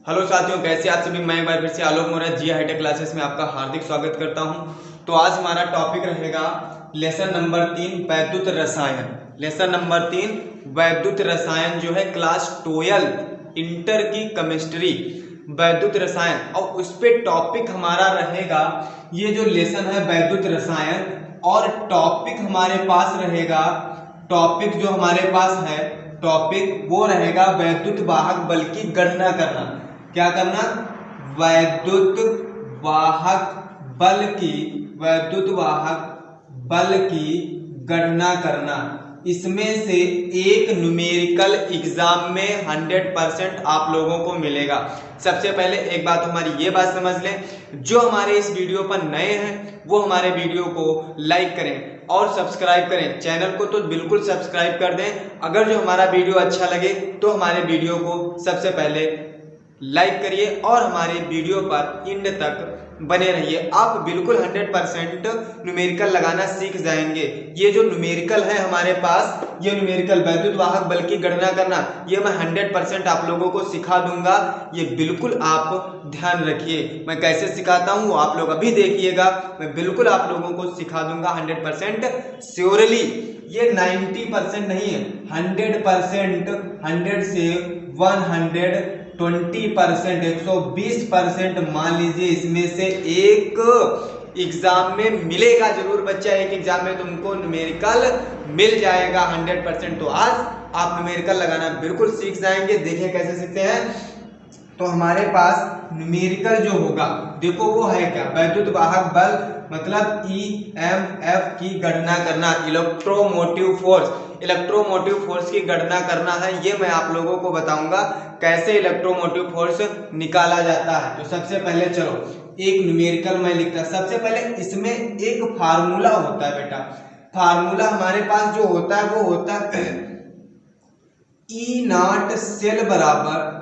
Hello साथियों, कैसे आप सभी। मैं एक बार फिर से आलोक मोरा जिया हाईटेक क्लासेस में आपका हार्दिक स्वागत करता हूं। तो आज हमारा टॉपिक रहेगा लेसन नंबर 3 वैद्युत रसायन। लेसन नंबर 3 वैद्युत रसायन जो है क्लास 12 इंटर की केमिस्ट्री वैद्युत रसायन, और उस पे टॉपिक हमारा रहेगा ये जो लेसन है वैद्युत रसायन। और टॉपिक हमारे पास रहेगा, टॉपिक जो हमारे पास है टॉपिक वो रहेगा वैद्युत वाहक बल की गणना करना। क्या करना? वैद्युत वाहक बल की वैद्युत वाहक बल की गणना करना। इसमें से एक न्यूमेरिकल एग्जाम में 100% आप लोगों को मिलेगा। सबसे पहले एक बात हमारी ये बात समझ लें, जो हमारे इस वीडियो पर नए हैं वो हमारे वीडियो को लाइक करें और सब्सक्राइब करें। चैनल को तो बिल्कुल सब्सक्राइब कर दें। अगर जो हमारा वीडियो अच्छा लगे तो हमारे वीडियो को सबसे पहले लाइक करिए और हमारे वीडियो पर एंड तक बने रहिए। आप बिल्कुल 100% न्यूमेरिकल लगाना सीख जाएंगे। ये जो न्यूमेरिकल है हमारे पास, ये न्यूमेरिकल वैद्युत वाहक बल की गणना करना, ये मैं 100% आप लोगों को सिखा दूंगा। ये बिल्कुल आप ध्यान रखिए। मैं कैसे सिखाता हूँ आप लोग अभी देखिएगा। मैं बिल्कुल आप लोगों को सिखा दूंगा 100% श्योरली। ये 90% नहीं है, 100%। 100 से 120%, 120% मान लीजिए इसमें से एक एग्जाम में मिलेगा जरूर बच्चा। एक एग्जाम में तुमको न्यूमेरिकल मिल जाएगा 100%। तो आज आप न्यूमेरिकल लगाना बिल्कुल सीख जाएंगे। देखिए कैसे सीखते हैं। तो हमारे पास न्यूमेरिकल जो होगा, देखो वो है क्या? वैद्युत वाहक बल मतलब EMF की गणना करना, इलेक्ट्रोमोटिव फोर्स। इलेक्ट्रोमोटिव फोर्स की गणना करना है। ये मैं आप लोगों को बताऊंगा कैसे इलेक्ट्रोमोटिव फोर्स निकाला जाता है। तो सबसे पहले चलो एक न्यूमेरिकल मैं लिखता। सबसे पहले इसमें एक फार्मूला होता है बेटा। फार्मूला हमारे पास जो होता है वो होता है E0 सेल बराबर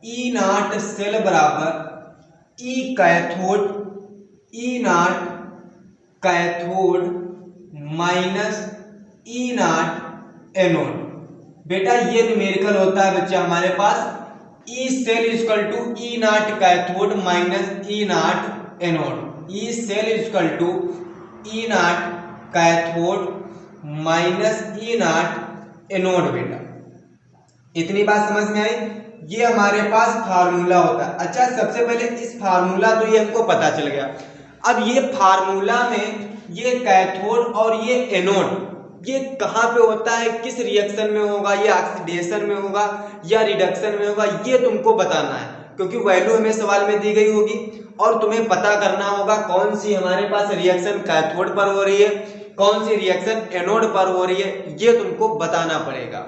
E0 सेल बराबर E cathode, E0 cathode minus E0 anode. बेटा ये न्यूमेरिकल होता है बच्चा हमारे पास। E cell equal to E0 cathode minus E0 anode. E cell equal to E0 cathode minus E0 anode. बेटा इतनी बात समझ में आई? ये हमारे पास फार्मूला होता है। अच्छा सबसे पहले इस फार्मूला तो ये हमको पता चल गया। अब ये फार्मूला में ये कैथोड और ये एनोड ये कहाँ पे होता है, किस रिएक्शन में होगा, ये ऑक्सीडेशन में होगा या रिडक्शन में होगा, ये तुमको बताना है। क्योंकि वैल्यू हमें सवाल में दी गई होगी और तुम्हें पता करना होगा कौन सी हमारे पास रिएक्शन कैथोड पर हो रही है, कौन सी रिएक्शन एनोड पर हो रही है, ये तुमको बताना पड़ेगा।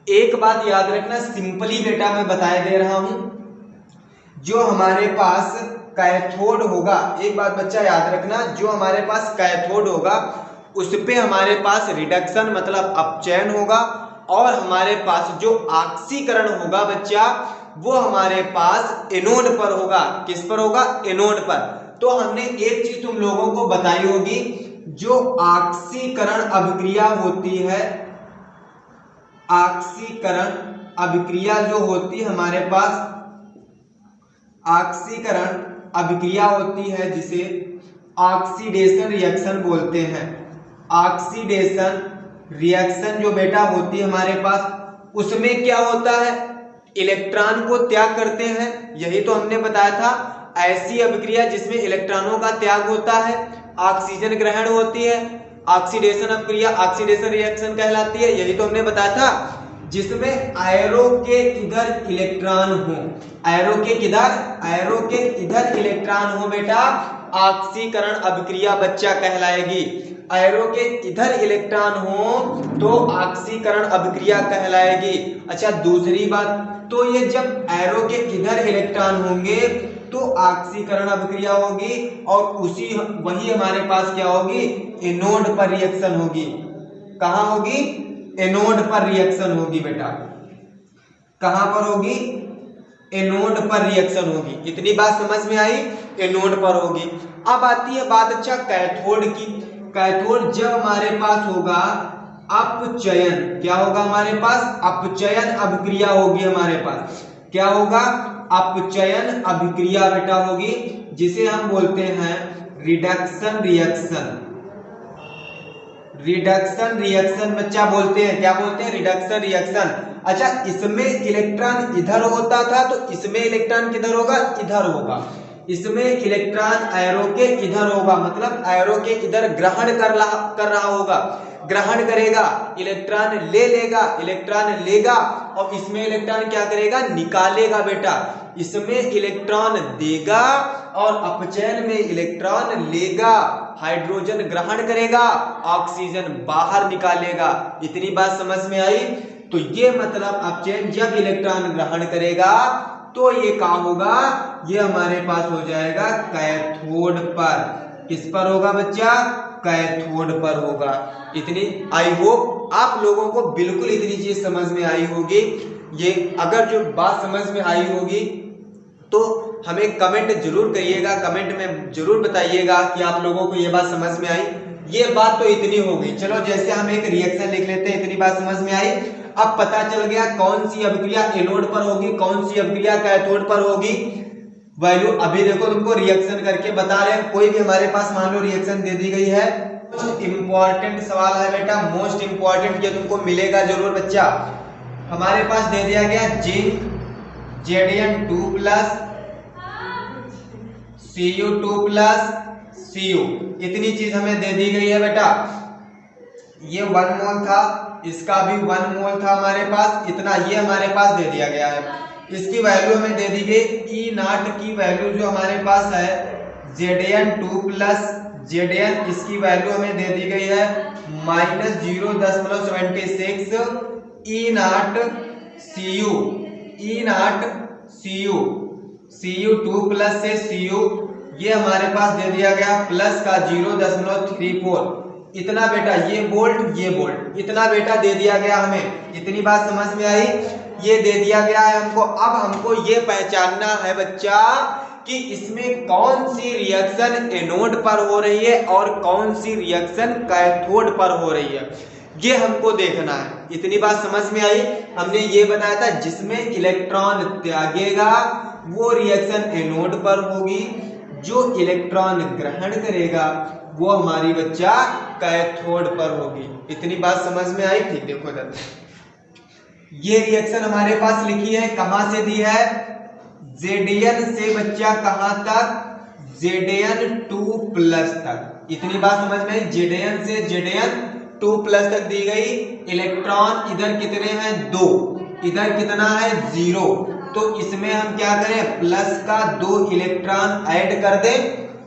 एक बात याद रखना, सिंपली बेटा मैं बताए दे रहा हूं। जो हमारे पास कैथोड होगा, एक बात बच्चा याद रखना, जो हमारे पास कैथोड होगा उस पे हमारे पास रिडक्शन मतलब अपचयन होगा, और हमारे पास जो ऑक्सीकरण होगा बच्चा वो हमारे पास एनोड पर होगा। किस पर होगा? एनोड पर। तो हमने एक चीज तुम लोगों को बताई होगी, जो ऑक्सीकरण अभिक्रिया होती है, ऑक्सीकरण अभिक्रिया जो होती है हमारे पास, ऑक्सीकरण अभिक्रिया होती है जिसे ऑक्सीडेशन रिएक्शन बोलते हैं। ऑक्सीडेशन रिएक्शन जो बेटा होती है हमारे पास, उसमें क्या होता है? इलेक्ट्रॉन को त्याग करते हैं। यही तो हमने बताया था, ऐसी अभिक्रिया जिसमें इलेक्ट्रॉनों का त्याग होता है, ऑक्सीजन ग्रहण होती है। ऑक्सीडेशन अभिक्रिया ऑक्सीडेशन रिएक्शन कहलाती है। यही तो हमने बताया था, जिसमें एरो के इधर इलेक्ट्रॉन हो, एरो के इधर इलेक्ट्रॉन हो बेटा, ऑक्सीकरण अभिक्रिया बच्चा कहलाएगी। एरो के इधर इलेक्ट्रॉन हो तो ऑक्सीकरण अभिक्रिया कहलाएगी। अच्छा दूसरी बात, तो ये जब एरो के इधर इलेक्ट्रॉन होंगे तो ऑक्सीकरण अभिक्रिया होगी, और वही हमारे पास क्या होगी? एनोड पर रिएक्शन होगी। कहां होगी? एनोड पर रिएक्शन होगी बेटा। कहां पर होगी? एनोड पर रिएक्शन होगी। इतनी बात समझ में आई? एनोड पर होगी। अब आती है बात अच्छा कैथोड की। कैथोड जब हमारे पास होगा अपचयन, क्या होगा हमारे पास? अपचयन अभिक्रिया होगी हमारे पास। क्या होगा? अपचयन अभिक्रिया बेटा होगी, जिसे हम बोलते हैं रिडक्शन रिएक्शन। रिडक्शन रिएक्शन बच्चा बोलते हैं, क्या बोलते हैं? Reduction reaction. अच्छा, इसमें इलेक्ट्रॉन इधर होता था तो इसमें इलेक्ट्रॉन किधर होगा? इधर होगा। इसमें इलेक्ट्रॉन एरो के इधर होगा, मतलब एरो के इधर ग्रहण कर रहा होगा, ग्रहण करेगा, इलेक्ट्रॉन ले लेगा, इलेक्ट्रॉन लेगा, और इसमें इलेक्ट्रॉन क्या करेगा? निकालेगा बेटा। इसमें इलेक्ट्रॉन देगा और अपचयन में इलेक्ट्रॉन लेगा, हाइड्रोजन ग्रहण करेगा, ऑक्सीजन बाहर निकालेगा। इतनी बात समझ में आई? तो ये मतलब अपचयन जब इलेक्ट्रॉन ग्रहण करेगा तो ये क्या होगा? ये हमारे पास हो जाएगा कैथोड पर। किस पर होगा बच्चा? कैथोड पर होगा। इतनी आई होप आप लोगों को बिल्कुल इतनी चीज समझ में आई होगी। ये अगर जो बात समझ में आई होगी तो हमें कमेंट जरूर करिएगा, कमेंट में जरूर बताइएगा कि आप लोगों को ये बात समझ में आई। ये बात तो इतनी हो गई। चलो जैसे हम एक रिएक्शन लिख लेते हैं, इतनी बात समझ में आई। अब पता चल गया कौन सी अभिक्रिया एनोड पर होगी, कौन सी अभिक्रिया कैथोड पर होगी। वैल्यू अभी देखो तुमको रिएक्शन करके बता रहे हैं। कोई भी हमारे पास मान लो रिएक्शन दे दी गई है, इंपॉर्टेंट सवाल है बेटा, मोस्ट इंपॉर्टेंट, ये तुमको मिलेगा जरूर बच्चा। हमारे पास दे दिया गया जिंक Zn2+ Cu2+ Cu, इतनी चीज हमें दे दी गई है बेटा। ये 1 मोल था, इसका भी 1 मोल था हमारे पास, इतना ये हमारे पास दे दिया गया है। इसकी वैल्यू हमें दे दी गई E0 की वैल्यू जो हमारे पास है Zn2+ Zn, इसकी वैल्यू हमें दे दी गई है -0.76 E0 Cu, E0 Cu, Cu2+ से Cu, ये हमारे पास दे दिया गया प्लस का 0.34। इतना बेटा, ये बोल्ट ये बोल्ट, इतना बेटा दे दिया गया हमें। इतनी बात समझ में आई? ये दे दिया गया है हमको। अब हमको ये पहचानना है बच्चा कि इसमें कौन सी रिएक्शन एनोड पर हो रही है और कौन सी रिएक्शन कैथोड पर हो रही है, ये हमको देखना है। इतनी बात समझ में आई? हमने ये बताया था जिसमें इलेक्ट्रॉन त्यागेगा वो रिएक्शन एनोड पर होगी, जो इलेक्ट्रॉन ग्रहण करेगा वो हमारी बच्चा कैथोड पर होगी। इतनी बात समझ में आई? ठीक, देखो इधर ये रिएक्शन हमारे पास लिखी है, कहां से दी है? Zn से बच्चा कहां तक? Zn2+ तक। इतनी बात समझ में आई? Zn से Zn2+ तक दी गई। इलेक्ट्रॉन इधर कितने हैं? 2, इधर कितना है? 0। तो इसमें हम क्या करें? प्लस का 2 इलेक्ट्रॉन ऐड कर दें,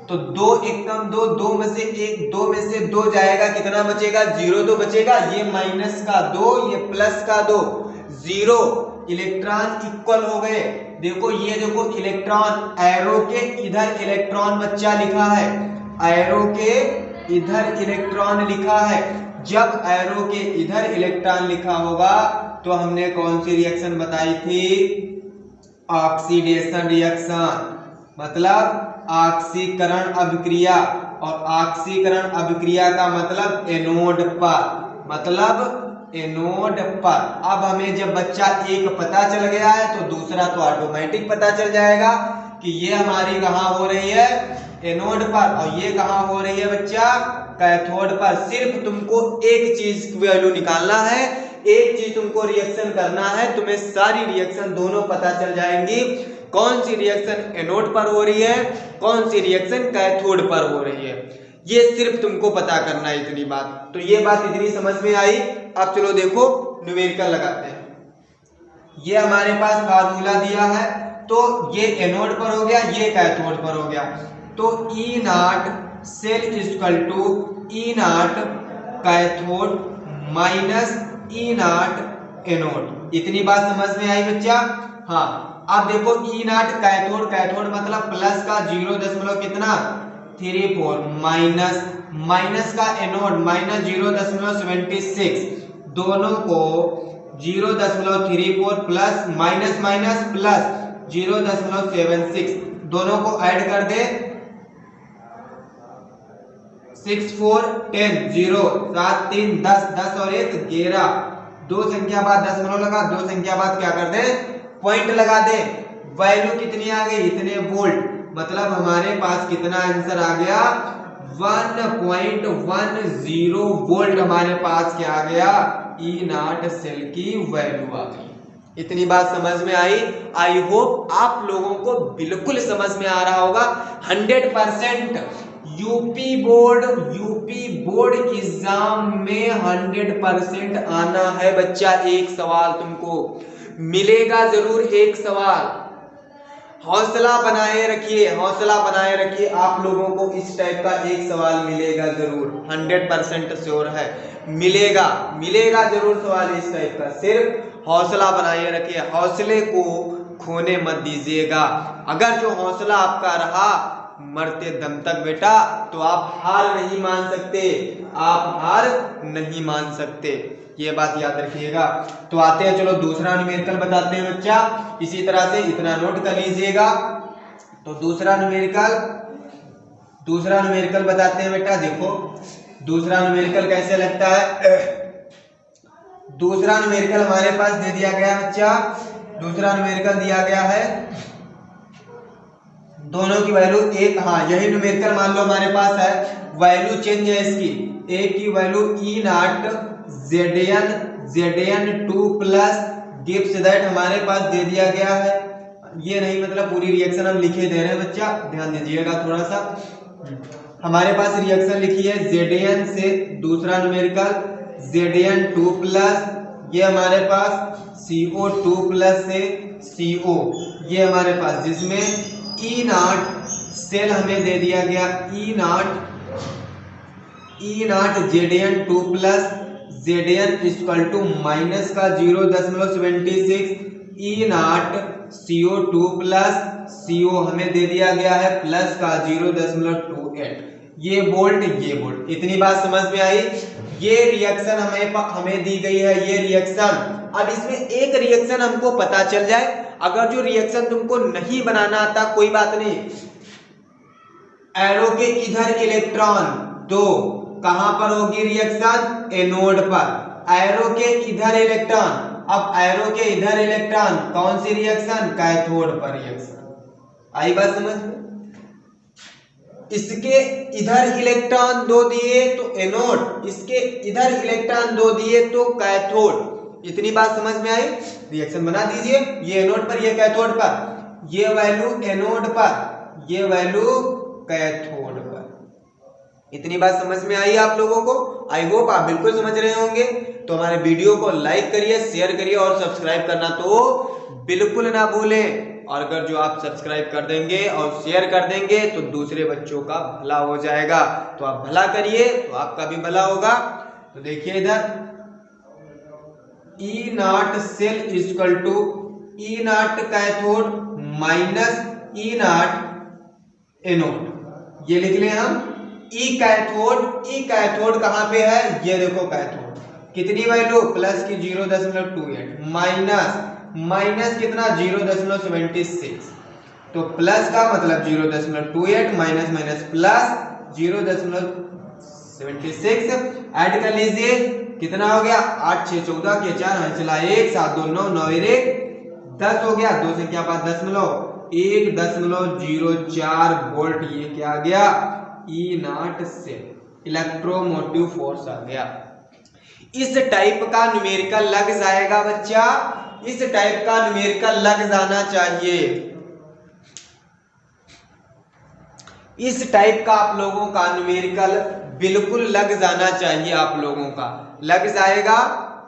तो 2 एकम 2, 2 में से 1, 2 में से 2 जाएगा, कितना बचेगा? 0 तो बचेगा। ये माइनस का 2, ये प्लस का 2, 0 इलेक्ट्रॉन इक्वल हो गए। देखो ये देखो इलेक्ट्रॉन, एरो के इधर इलेक्ट्रॉन बच्चा लिखा है, एरो के इधर इलेक्ट्रॉन लिखा है। जब एरो के इधर इलेक्ट्रॉन लिखा होगा तो हमने कौन सी रिएक्शन बताई थी? ऑक्सीडेशन रिएक्शन, मतलब ऑक्सीकरण अभिक्रिया। और ऑक्सीकरण अभिक्रिया का मतलब एनोड पर, मतलब एनोड पर। अब हमें जब बच्चा एक पता चल गया है तो दूसरा तो ऑटोमेटिक पता चल जाएगा कि ये हमारी कहाँ हो रही है? एनोड पर, और ये कहाँ हो रही है बच्चा? कैथोड पर। सिर्फ तुमको एक चीज की वैल्यू निकालना है, एक चीज तुमको रिएक्शन करना है, तुम्हें सारी रिएक्शन दोनों पता चल जाएंगी। कौन सी रिएक्शन एनोड पर हो रही है, कौन सी रिएक्शन कैथोड पर हो रही है, ये सिर्फ तुमको पता करना है। इतनी बात, तो ये बात इतनी समझ में आई। अब चलो देखो न्यूमेरिकल लगाते हैं। ये हमारे पास फार्मूला दिया है, तो ये एनोड पर हो गया, ये कैथोड पर हो गया। तो E0 cell equal to E0 cathode minus E0 anode. इतनी बात समझ में आई बच्चा? हाँ, अब देखो E0 कैथोड, कैथोड मतलब प्लस का 0 कितना 34 माइनस, माइनस का एनोड माइनस 0.76, दोनों को 0.34 प्लस माइनस माइनस प्लस 0.76, दोनों को ऐड कर दे 6 4 10 0 7 3 10 10 और 1 11, दो संख्या बाद दशमलव लगा, दो संख्या बाद क्या कर दे? पॉइंट लगा दे। वैल्यू कितनी आ गई, इतने वोल्ट, मतलब हमारे पास कितना आंसर आ गया, 1.10 वोल्ट हमारे पास क्या आ गया, ई नॉट सेल की वैल्यू आ गई। इतनी बात समझ में आई। आई होप आप लोगों को बिल्कुल समझ में आ रहा होगा। 100% यूपी बोर्ड एग्जाम में 100% आना है बच्चा। एक सवाल तुमको मिलेगा जरूर, एक सवाल। हौसला बनाए रखिए, हौसला बनाए रखिए, आप लोगों को इस टाइप का एक सवाल मिलेगा जरूर, 100% श्योर है, मिलेगा जरूर सवाल इस टाइप का। सिर्फ हौसला बनाए रखिए, हौसले को खोने मत दीजिएगा। अगर जो हौसला आपका रहा मरते दम तक बेटा, तो आप हार नहीं मान सकते, आप हार नहीं मान सकते, ये बात याद रखिएगा। तो आते हैं, चलो दूसरा न्यूमेरिकल बताते हैं बच्चा। इसी तरह से इतना नोट कर लीजिएगा। तो दूसरा न्यूमेरिकल बताते हैं बेटा। देखो दूसरा न्यूमेरिकल कैसे लगता है। दूसरा न्यूमेरिकल हमारे पास दे दिया गया बच्चा, दूसरा न्यूमेरिकल दिया गया है, दोनों की वैल्यू एक, हाँ यही न्यूमेरिकल मान लो हमारे पास है। वैल्यू चेंज है इसकी, ए की value E naught ZN 2 plus gives that हमारे पास दे दिया गया है। ये नहीं मतलब पूरी रिएक्शन हम लिखे दे रहे हैं बच्चा, ध्यान दीजिएगा थोड़ा सा। हमारे पास रिएक्शन लिखी है ZN से दूसरा न्यूमेरिकल ZN 2 प्लस, ये हमारे पास CO2 प्लस से CO, ये हमारे पास, जिसमें ई नॉट सेल हमें दे दिया गया, E naught ZN 2 plus ZN equal to minus का 0.76, ई नॉट CO2 प्लस CO हमें दे दिया गया है प्लस का 0.28, ये वोल्ट। इतनी बात समझ में आई। ये रिएक्शन हमें दी गई है, ये रिएक्शन। अब इसमें एक रिएक्शन हमको पता चल जाए, अगर जो रिएक्शन तुमको नहीं बनाना आता कोई बात नहीं, एरो के इधर इलेक्ट्रॉन, तो कहां पर होगी रिएक्शन, एनोड पर। एरो के इधर इलेक्ट्रॉन, अब एरो के इधर इलेक्ट्रॉन कौन सी रिएक्शन, कैथोड पर रिएक्शन। आई बात समझ में। इसके इधर इलेक्ट्रॉन 2 दिए तो एनोड, इसके इधर इलेक्ट्रॉन 2 दिए तो कैथोड। इतनी बात समझ में आई। रिएक्शन बना दीजिए, ये एनोड पर, ये कैथोड पर, ये वैल्यू एनोड पर, ये वैल्यू कैथोड पर। इतनी बात समझ में आई आप लोगों को। आई होप आप बिल्कुल समझ रहे होंगे। तो हमारे वीडियो को लाइक करिए, शेयर करिए और सब्सक्राइब करना तो बिल्कुल ना भूलें। और अगर जो आप सब्सक्राइब कर देंगे और शेयर कर देंगे तो दूसरे बच्चों का भला हो जाएगा। तो आप भला करिए तो आपका भी भला होगा। तो देखिए इधर E naught cell equal to E naught cathode minus E naught anode, ये लिख लें हम। ई कैथोड कहां पे है, ये देखो कैथोड, कितनी वैल्यू प्लस की 0.28, माइनस कितना 0.76, तो प्लस का मतलब 0.28, माइनस प्लस 0.76, ऐड कर लीजिए, कितना हो गया 8 6 14 के 4 चला 1 7 2 9 9 1 10 हो गया, 2 से क्या बात 1.04 वोल्ट। ये क्या आ गया, ई नॉट से इलेक्ट्रोमोटिव फोर्स आ गया। इस टाइप का न्यूमेरिकल लग जाएगा बच्चा, इस टाइप का न्यूमेरिकल लग जाना चाहिए। इस टाइप का आप लोगों का न्यूमेरिकल बिल्कुल लग जाना चाहिए, आप लोगों का लग जाएगा।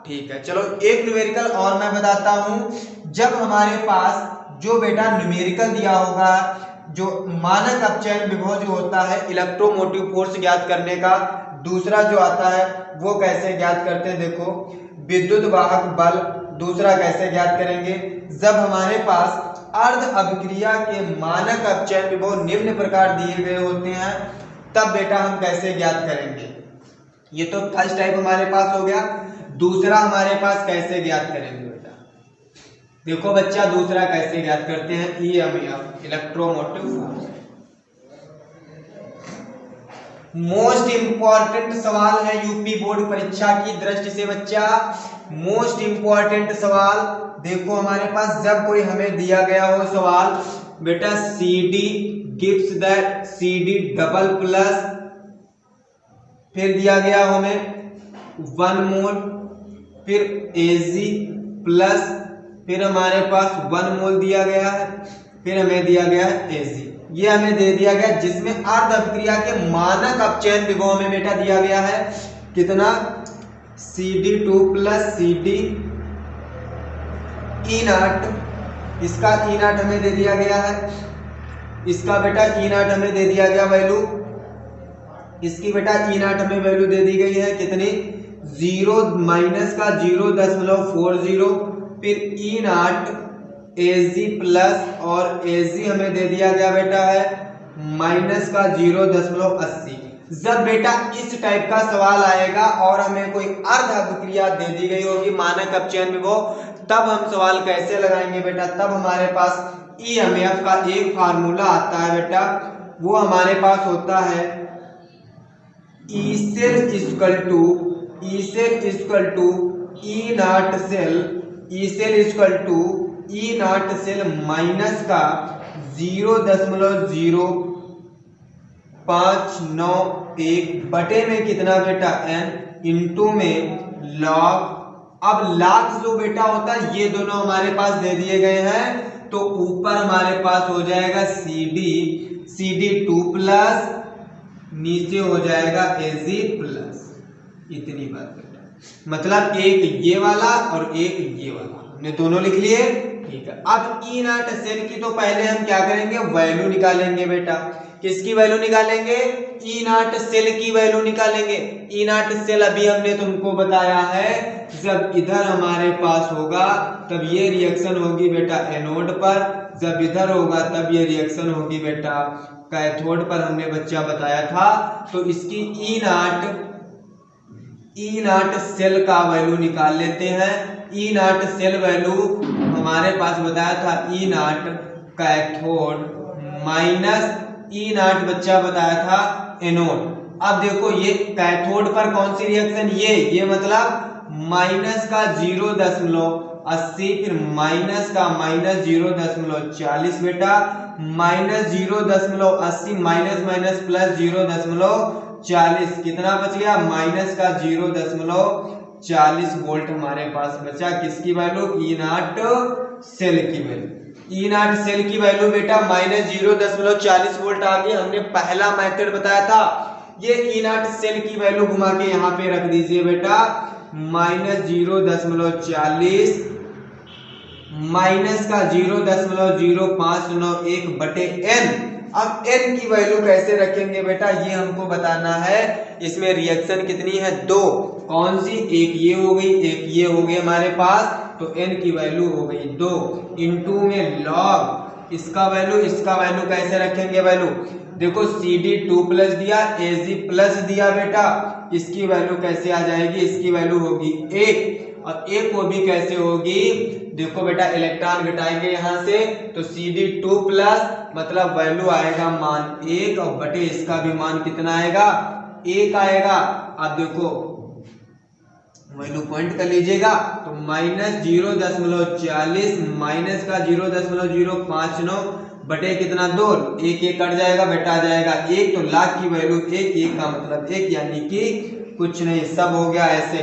ठीक है, चलो एक न्यूमेरिकल और मैं बताता हूं। जब हमारे पास जो बेटा न्यूमेरिकल दिया होगा, जो मानक अपचयन विभव जो होता है इलेक्ट्रोमोटिव फोर्स ज्ञात करने का, दूसरा जो आता है वो कैसे ज्ञात करते हैं, देखो विद्युत वाहक बल दूसरा कैसे ज्ञात करेंगे। जब हमारे पास अर्ध अभिक्रिया के मानक अपचयन विभव निम्न प्रकार दिए गए होते हैं, तब बेटा हम कैसे ज्ञात करेंगे। ये तो फर्स्ट टाइप हमारे पास हो गया। दूसरा हमारे पास कैसे ज्ञात करेंगे बेटा, देखो बच्चा दूसरा कैसे ज्ञात करते हैं, EMF electromotive force. Most important सवाल है यूपी बोर्ड परीक्षा की दृष्टि से बच्चा। मोस्ट इंपॉर्टेंट सवाल देखो हमारे पास जब कोई हमें दिया गया हो सवाल बेटा CD gives that CD double plus फिर दिया गया हमें 1 मोल फिर AG प्लस फिर हमारे पास 1 मोल दिया गया है फिर हमें दिया गया है AG, ये हमें दे दिया गया जिसमें अर्ध अभिक्रिया के मानक अपचयन विभव हमें बेटा दिया गया है कितना CD2 प्लस CD E0, इसका E0 हमें दे दिया गया है, इसका बेटा E0 हमें दे दिया गया वैल्यू, इसकी बेटा E0 हमें वैल्यू दे दी गई है कितनी 0 माइनस का 0.40 फिर E0 AG प्लस और AG हमें दे दिया गया बेटा है माइनस का 0.80। जब बेटा इस टाइप का सवाल आएगा और हमें कोई अर्ध अभिक्रिया दे दी गई होगी मानक अपचयन विभव, तब हम सवाल कैसे लगाएंगे बेटा, तब हमारे पास EMF का एक फार्मूला आता है बेटा, वो हमारे पास होता है E cell equal to E0 cell minus का 0.0591 बटे में कितना बेटा n इंटू में log। अब log जो बेटा होता है ये दोनों हमारे पास दे दिए गए हैं, तो ऊपर हमारे पास हो जाएगा CD2 प्लस नीचे हो जाएगा AG प्लस, इतनी बात बेटा, मतलब एक ये वाला और एक ये वाला हमने दोनों लिख लिए, ठीक है। अब E0 सेल की तो पहले हम क्या करेंगे वैल्यू निकालेंगे बेटा, किसकी वैल्यू निकालेंगे E0 सेल की वैल्यू निकालेंगे। E0 सेल अभी हमने तुमको बताया है जब इधर हमारे पास होगा तब ये रिएक्शन होगी बेटा एनोड पर, जब इधर होगा तब ये रिएक्शन होगी बेटा कैथोड पर, हमने बच्चा बताया था। तो इसकी E0 सेल का वैल्यू निकाल लेते हैं। E0 सेल वैल्यू हमारे पास बताया था E0 कैथोड माइनस E0 बच्चा बताया था एनोड। अब देखो ये कैथोड पर कौन सी रिएक्शन, ये मतलब माइनस का 0.80 फिर माइनस का -0.40 बेटा, -0.80 माइनस प्लस 0.40 कितना बच गया माइनस का 0.40 वोल्ट हमारे पास बचा। किसकी वैल्यू E0 सेल की वैल्यू, E0 सेल की वैल्यू बेटा -0.40 वोल्ट आ गई। हमने पहला मेथड बताया था, ये E0 सेल की वैल्यू घुमा के यहाँ पे रख दीजिए बेटा -0.40 माइनस का 0.0591 बटे n। अब n की वैल्यू कैसे रखेंगे बेटा ये हमको बताना है। इसमें रिएक्शन कितनी है दो, कौन सी, एक ये हो गई एक ये हो गई हमारे पास, तो n की वैल्यू हो गई 2 इंटू में log इसका वैल्यू कैसे रखेंगे वैल्यू, देखो CD2 प्लस दिया AG प्लस दिया बेटा, इसकी वैल्यू कैसे आ जाएगी, इसकी वैल्यू होगी 1 और 1 वो भी कैसे होगी, देखो बेटा इलेक्ट्रॉन घटाएंगे यहाँ से तो CD2 प्लस मतलब वैल्यू आएगा मान 1 और बटे इसका भी मान कितना आएगा 1 आएगा। अब देखो वैल्यू पॉइंट कर लीजिएगा तो -0.40 माइनस का 0.059 बटे कितना 2, 1 कट जाएगा बेटा आ जाएगा 1, तो लाख की वैल्यू 1 का मतलब 1 यानी कि कुछ नहीं, सब हो गया ऐसे।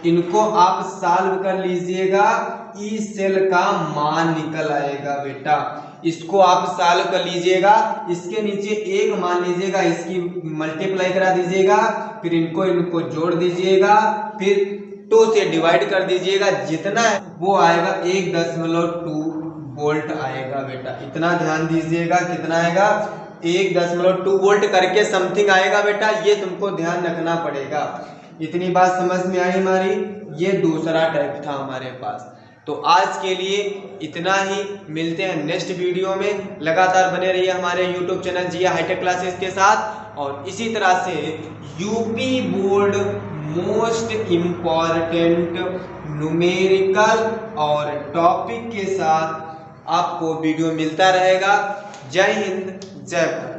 इनको आप सॉल्व कर लीजिएगा, ई सेल का मान निकल आएगा बेटा, इसको आप सॉल्व कर लीजिएगा। इसके नीचे एक मान लीजिएगा, इसकी मल्टीप्लाई करा दीजिएगा, फिर इनको जोड़ दीजिएगा, फिर 2 से डिवाइड कर दीजिएगा, जितना है वो आएगा 1.2 वोल्ट आएगा बेटा, इतना ध्यान दीजिएगा कितना आएगा 1.2 वोल्ट करके समथिंग आएगा बेटा, ये तुमको ध्यान रखना पड़ेगा। इतनी बात समझ में आई हमारी, ये दूसरा टाइप था हमारे पास। तो आज के लिए इतना ही, मिलते हैं नेक्स्ट वीडियो में। लगातार बने रहिए हमारे YouTube चैनल जिया हाईटेक क्लासेस के साथ, और इसी तरह से UP board most important numerical और टॉपिक के साथ आपको वीडियो मिलता रहेगा। जय हिंद जय भारत।